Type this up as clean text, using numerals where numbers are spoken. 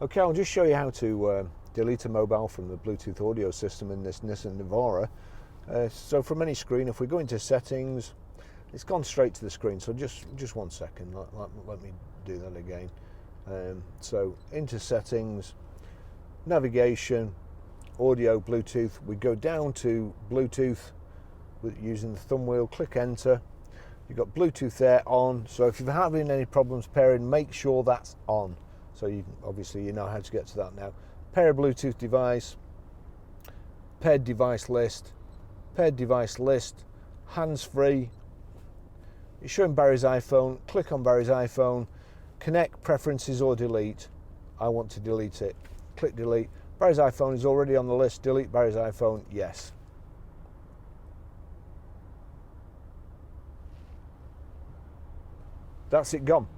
Okay, I'll just show you how to delete a mobile from the Bluetooth audio system in this Nissan Navara. So from any screen, if we go into settings, it's gone straight to the screen, so just 1 second, let me do that again. So into settings, navigation, audio, Bluetooth, we go down to Bluetooth using the thumb wheel, click enter. You've got Bluetooth there on, so if you're having any problems pairing, make sure that's on. So obviously you know how to get to that now. Pair a Bluetooth device, paired device list, hands-free. It's showing Barry's iPhone, click on Barry's iPhone, connect, preferences or delete. I want to delete it, click delete. Barry's iPhone is already on the list, delete Barry's iPhone, yes. That's it gone.